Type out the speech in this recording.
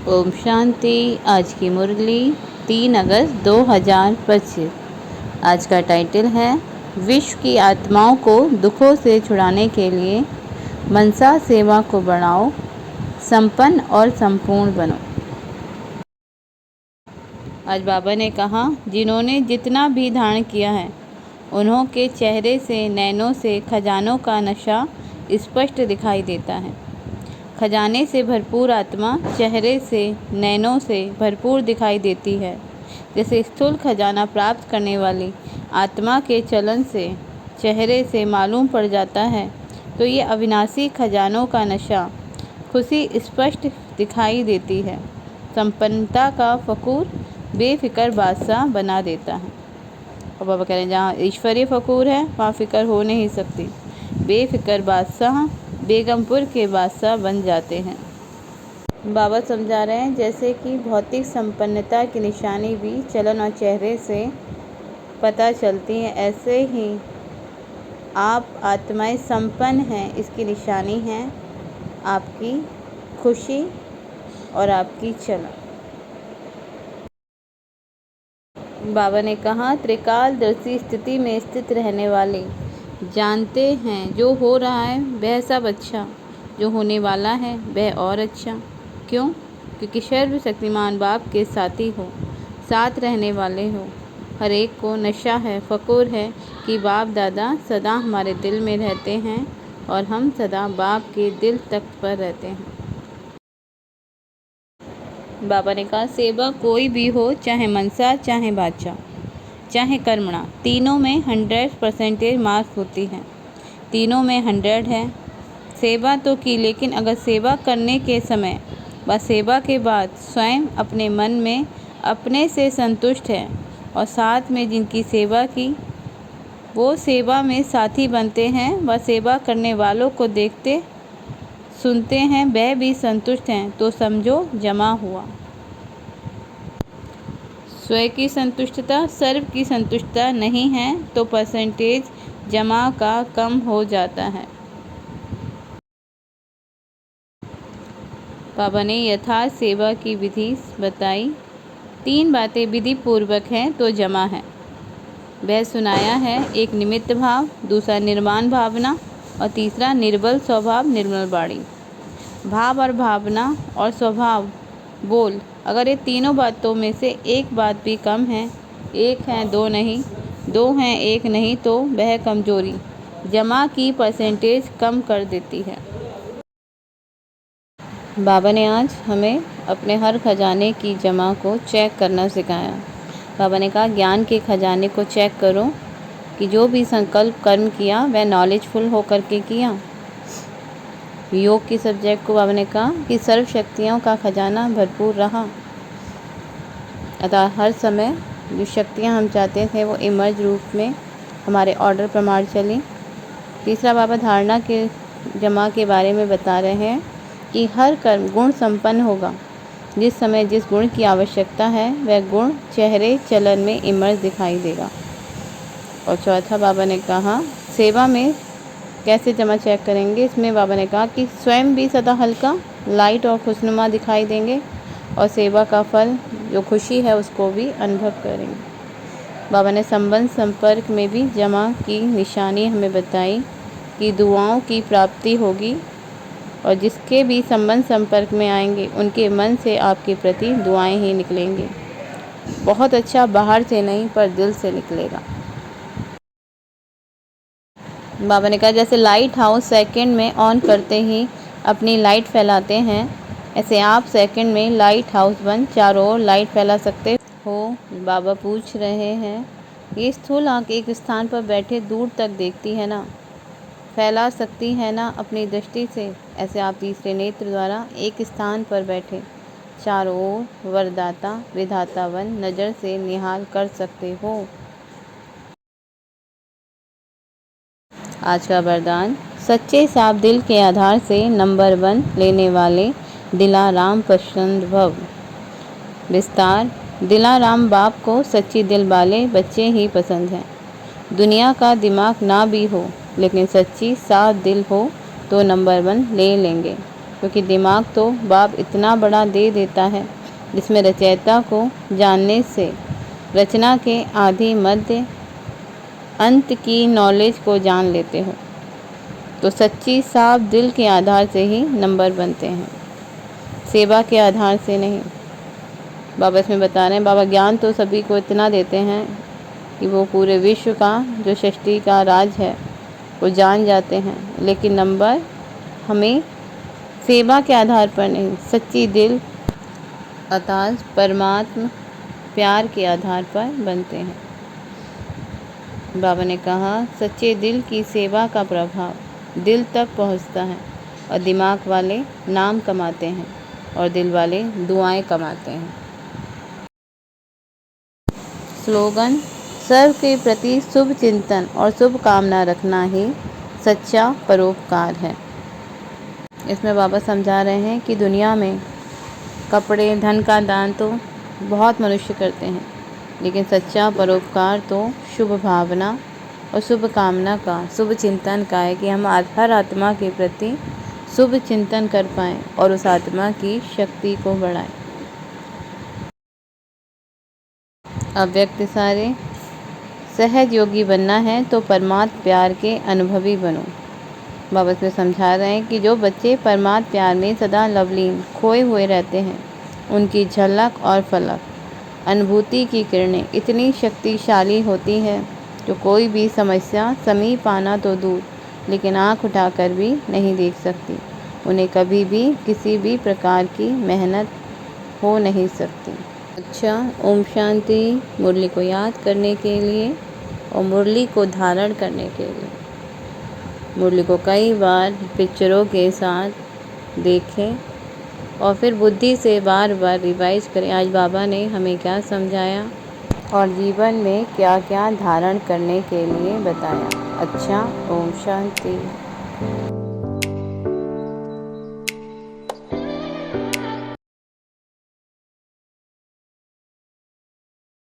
ओम शांति। आज की मुरली 3 अगस्त 2025। आज का टाइटल है विश्व की आत्माओं को दुखों से छुड़ाने के लिए मनसा सेवा को बढ़ाओ, संपन्न और संपूर्ण बनो। आज बाबा ने कहा, जिन्होंने जितना भी धारण किया है उन्हों के चेहरे से, नैनों से खजानों का नशा स्पष्ट दिखाई देता है। खजाने से भरपूर आत्मा चेहरे से, नैनों से भरपूर दिखाई देती है। जैसे स्थूल खजाना प्राप्त करने वाली आत्मा के चलन से, चेहरे से मालूम पड़ जाता है, तो ये अविनाशी खजानों का नशा खुशी स्पष्ट दिखाई देती है। संपन्नता का फकूर बेफिक्र बादशाह बना देता है। और बाबा कह रहे हैं, जहाँ ईश्वरीय फकूर है वहाँ फ़िक्र हो नहीं सकती। बेफिक्र बादशाह बेगमपुर के बादशाह बन जाते हैं। बाबा समझा रहे हैं, जैसे कि भौतिक संपन्नता की निशानी भी चलन और चेहरे से पता चलती है, ऐसे ही आप आत्माएं संपन्न हैं, इसकी निशानी है आपकी खुशी और आपकी चलन। बाबा ने कहा, त्रिकालदर्शी स्थिति में स्थित रहने वाले जानते हैं जो हो रहा है वह सब अच्छा, जो होने वाला है वह और अच्छा। क्यों? क्योंकि सर्वशक्तिमान बाप के साथी हो, साथ रहने वाले हो। हर एक को नशा है, फ़कूर है कि बाप दादा सदा हमारे दिल में रहते हैं और हम सदा बाप के दिल तख्त पर रहते हैं। बाबा ने कहा, सेवा कोई भी हो, चाहे मनसा, चाहे बादशाह, चाहे कर्मणा, तीनों में 100% मार्क्स होती है। तीनों में 100 है। सेवा तो की, लेकिन अगर सेवा करने के समय व सेवा के बाद स्वयं अपने मन में अपने से संतुष्ट है और साथ में जिनकी सेवा की वो सेवा में साथी बनते हैं व सेवा करने वालों को देखते सुनते हैं वह भी संतुष्ट हैं, तो समझो जमा हुआ। स्वयं की संतुष्टता सर्व की संतुष्टता नहीं है तो परसेंटेज जमा का कम हो जाता है। बाबा ने यथार्थ सेवा की विधि बताई। 3 बातें विधि पूर्वक हैं तो जमा है, वह सुनाया है। एक निमित्त भाव, दूसरा निर्माण भावना और तीसरा निर्बल स्वभाव निर्मल वाणी। भाव और भावना और स्वभाव बोल, अगर ये तीनों बातों में से एक बात भी कम है, एक है दो नहीं, दो हैं एक नहीं, तो वह कमजोरी जमा की परसेंटेज कम कर देती है। बाबा ने आज हमें अपने हर खजाने की जमा को चेक करना सिखाया। बाबा ने कहा, ज्ञान के खजाने को चेक करो कि जो भी संकल्प कर्म किया वह नॉलेजफुल होकर के किया। योग की सब्जेक्ट को बाबा ने कहा कि सर्व शक्तियों का खजाना भरपूर रहा, अतः हर समय जो शक्तियाँ हम चाहते थे वो इमर्ज रूप में हमारे ऑर्डर प्रमाण चली। तीसरा बाबा धारणा के जमा के बारे में बता रहे हैं कि हर कर्म गुण संपन्न होगा। जिस समय जिस गुण की आवश्यकता है वह गुण चेहरे चलन में इमर्ज दिखाई देगा। और चौथा बाबा ने कहा, सेवा में कैसे जमा चेक करेंगे। इसमें बाबा ने कहा कि स्वयं भी सदा हल्का, लाइट और खुशनुमा दिखाई देंगे और सेवा का फल जो खुशी है उसको भी अनुभव करेंगे। बाबा ने संबंध संपर्क में भी जमा की निशानी हमें बताई कि दुआओं की प्राप्ति होगी और जिसके भी संबंध संपर्क में आएंगे उनके मन से आपके प्रति दुआएं ही निकलेंगी। बहुत अच्छा बाहर से नहीं पर दिल से निकलेगा। बाबा ने कहा, जैसे लाइट हाउस सेकंड में ऑन करते ही अपनी लाइट फैलाते हैं, ऐसे आप सेकंड में लाइट हाउस बन चारों ओर लाइट फैला सकते हो। बाबा पूछ रहे हैं, ये स्थूल आँख एक स्थान पर बैठे दूर तक देखती है ना, फैला सकती है ना अपनी दृष्टि से। ऐसे आप तीसरे नेत्र द्वारा एक स्थान पर बैठे चारों ओर वरदाता विधाता वन नज़र से निहाल कर सकते हो। आज का वरदान, सच्चे साफ दिल के आधार से नंबर 1 लेने वाले दिलाराम पसंद भव। विस्तार, दिलाराम बाप को सच्ची दिल वाले बच्चे ही पसंद हैं। दुनिया का दिमाग ना भी हो लेकिन सच्ची साफ दिल हो तो नंबर 1 ले लेंगे। क्योंकि दिमाग तो बाप इतना बड़ा दे देता है जिसमें रचयिता को जानने से रचना के आदि मध्य अंत की नॉलेज को जान लेते हो। तो सच्ची साफ दिल के आधार से ही नंबर बनते हैं, सेवा के आधार से नहीं। बाबा इसमें बता रहे हैं, बाबा ज्ञान तो सभी को इतना देते हैं कि वो पूरे विश्व का जो सृष्टि का राज है वो जान जाते हैं, लेकिन नंबर हमें सेवा के आधार पर नहीं, सच्ची दिल अर्थात परमात्मा प्यार के आधार पर बनते हैं। बाबा ने कहा, सच्चे दिल की सेवा का प्रभाव दिल तक पहुंचता है और दिमाग वाले नाम कमाते हैं और दिल वाले दुआएं कमाते हैं। स्लोगन, सर्व के प्रति शुभ चिंतन और शुभ कामना रखना ही सच्चा परोपकार है। इसमें बाबा समझा रहे हैं कि दुनिया में कपड़े धन का दान तो बहुत मनुष्य करते हैं, लेकिन सच्चा परोपकार तो शुभ भावना और शुभ कामना का, शुभ चिंतन का है कि हम हर आत्मा के प्रति शुभ चिंतन कर पाएँ और उस आत्मा की शक्ति को बढ़ाएं। अव्यक्त सारे, सहज योगी बनना है तो परमात्म प्यार के अनुभवी बनो। बाबा इसमें समझा रहे हैं कि जो बच्चे परमात्म प्यार में सदा लवलीन खोए हुए रहते हैं, उनकी झलक और फलक अनुभूति की किरणें इतनी शक्तिशाली होती है जो कोई भी समस्या समीप आना तो दूर, लेकिन आँख उठाकर भी नहीं देख सकती। उन्हें कभी भी किसी भी प्रकार की मेहनत हो नहीं सकती। अच्छा, ओम शांति। मुरली को याद करने के लिए और मुरली को धारण करने के लिए मुरली को कई बार पिक्चरों के साथ देखें और फिर बुद्धि से बार बार रिवाइज करें, आज बाबा ने हमें क्या समझाया और जीवन में क्या क्या धारण करने के लिए बताया। अच्छा, ओम शांति।